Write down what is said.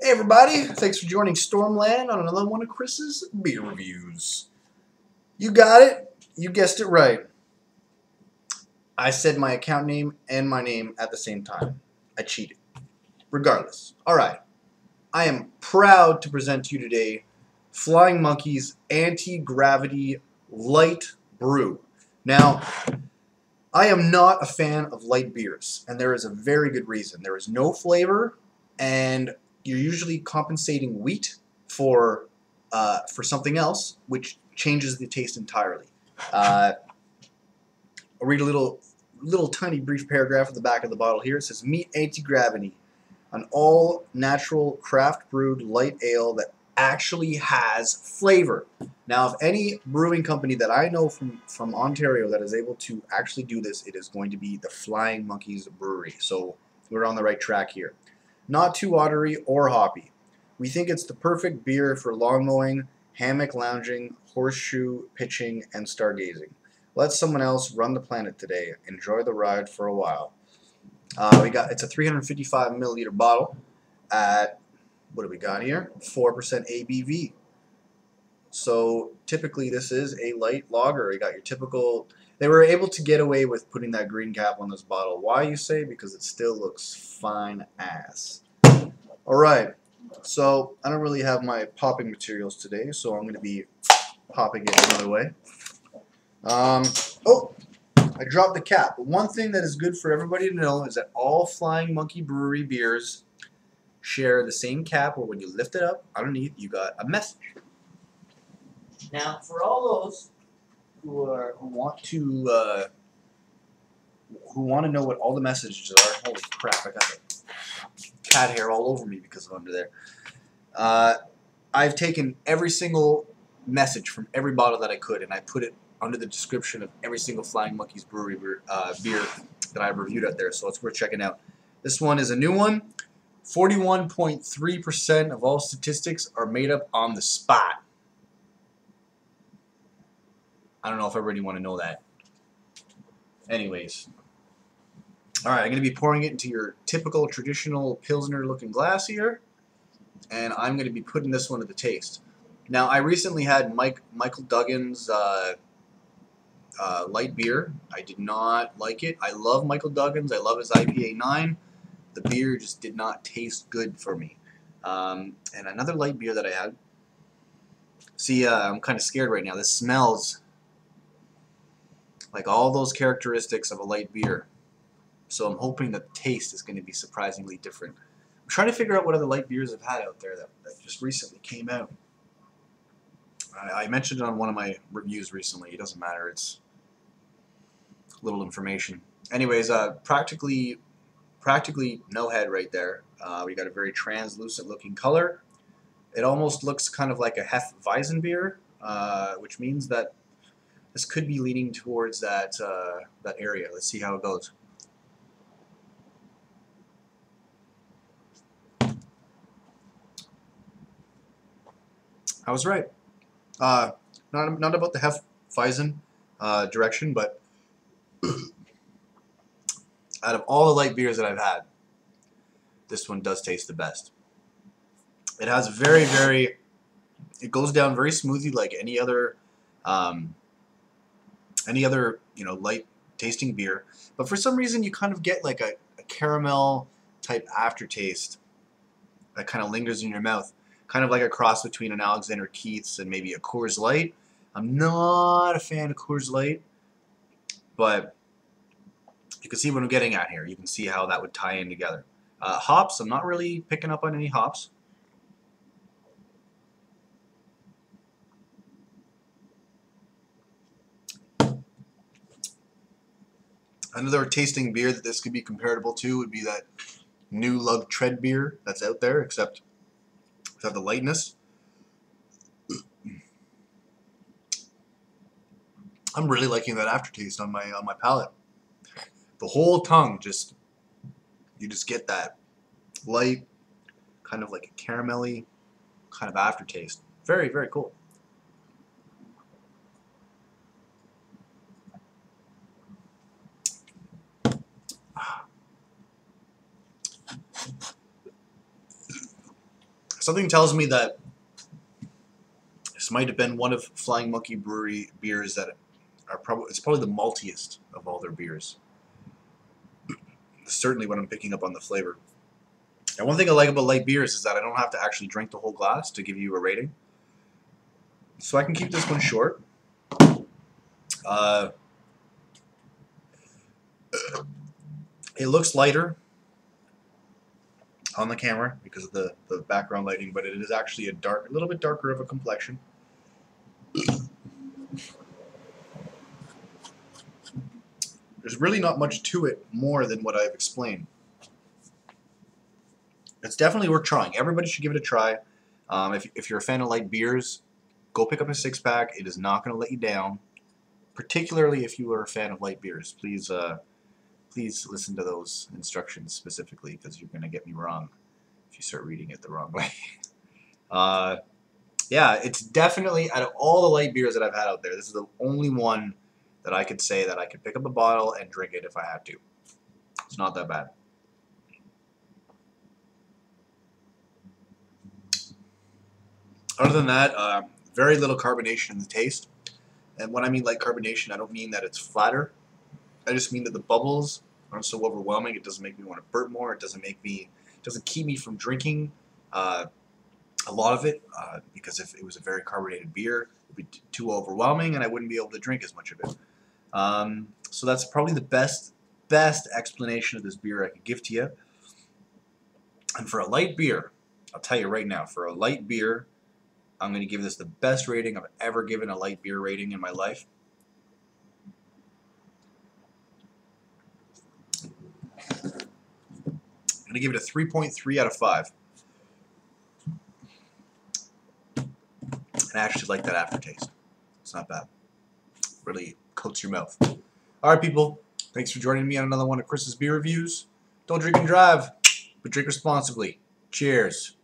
Hey everybody, thanks for joining Stormland on another one of Chris's beer reviews. You got it, you guessed it right. I said my account name and my name at the same time. I cheated. Regardless. Alright, I am proud to present to you today Flying Monkey's Antigravity Light Brew. Now, I am not a fan of light beers, and there is a very good reason. There is no flavor, and you're usually compensating wheat for something else, which changes the taste entirely. I'll read a little tiny brief paragraph at the back of the bottle here. It says, "Meet Antigravity, an all-natural craft-brewed light ale that actually has flavor." Now, if any brewing company that I know from Ontario that is able to actually do this, it is going to be the Flying Monkeys Brewery. So we're on the right track here. Not too watery or hoppy. We think it's the perfect beer for lawn mowing, hammock lounging, horseshoe pitching, and stargazing. Let someone else run the planet today. Enjoy the ride for a while. It's a 355 milliliter bottle at, what do we got here? 4% ABV. So typically this is a light lager. You got your typical. They were able to get away with putting that green cap on this bottle. Why, you say? Because it still looks fine ass. All right. So I don't really have my popping materials today, so I'm going to be popping it another way. Oh, I dropped the cap. But one thing that is good for everybody to know is that all Flying Monkey Brewery beers share the same cap, where when you lift it up underneath, you got a message. Now, for all those who want to know what all the messages are, holy crap! I got the cat hair all over me because of under there. I've taken every single message from every bottle that I could, and I put it under the description of every single Flying Monkeys Brewery beer that I've reviewed out there. So it's worth checking out. This one is a new one. 41.3% of all statistics are made up on the spot. I don't know if I really want to know that. Anyways. Alright, I'm going to be pouring it into your typical traditional Pilsner looking glass here. And I'm going to be putting this one to the taste. Now, I recently had Michael Duggan's light beer. I did not like it. I love Michael Duggan's. I love his IPA 9. The beer just did not taste good for me. And another light beer that I had. See, I'm kind of scared right now. This smells like all those characteristics of a light beer. So I'm hoping that the taste is going to be surprisingly different. I'm trying to figure out what other light beers I've had out there that just recently came out. I mentioned it on one of my reviews recently. It doesn't matter. It's little information. Anyways, practically no head right there. We got a very translucent looking color. It almost looks kind of like a Hefeweizen, which means that this could be leaning towards that area. Let's see how it goes. I was right. Not about the Hefeweizen direction, but out of all the light beers that I've had, this one does taste the best. It has it goes down very smoothly like any other light tasting beer. But for some reason, you kind of get like a caramel type aftertaste that kind of lingers in your mouth. Kind of like a cross between an Alexander Keith's and maybe a Coors Light. I'm not a fan of Coors Light, but you can see what I'm getting at here. You can see how that would tie in together. Hops, I'm not really picking up on any hops. Another tasting beer that this could be comparable to would be that New Lug Tread beer that's out there, except without the lightness. I'm really liking that aftertaste on my palate. The whole tongue you just get that light, kind of like a caramelly kind of aftertaste. Very, very cool. Something tells me that this might have been one of Flying Monkey Brewery beers that are it's probably the maltiest of all their beers. Certainly when I'm picking up on the flavor. And one thing I like about light beers is that I don't have to actually drink the whole glass to give you a rating. So I can keep this one short. It looks lighter on the camera because of the background lighting, but it is actually a little bit darker of a complexion. There's really not much to it more than what I've explained. It's definitely worth trying. Everybody should give it a try. If you're a fan of light beers, go pick up a 6-pack. It is not going to let you down, particularly if you are a fan of light beers. Please listen to those instructions specifically, because you're going to get me wrong if you start reading it the wrong way. Yeah, it's definitely, out of all the light beers that I've had out there, this is the only one that I could say that I could pick up a bottle and drink it if I had to. It's not that bad. Other than that, very little carbonation in the taste. And when I mean light carbonation, I don't mean that it's flatter. I just mean that the bubbles aren't so overwhelming. It doesn't make me want to burp more. It doesn't keep me from drinking a lot of it, because if it was a very carbonated beer, it would be too overwhelming and I wouldn't be able to drink as much of it. So that's probably the best explanation of this beer I could give to you. And for a light beer, I'll tell you right now, for a light beer, I'm going to give this the best rating I've ever given a light beer rating in my life. I'm going to give it a 3.3 out of 5. And I actually like that aftertaste. It's not bad. Really coats your mouth. Alright, people. Thanks for joining me on another one of Chris's Beer Reviews. Don't drink and drive, but drink responsibly. Cheers.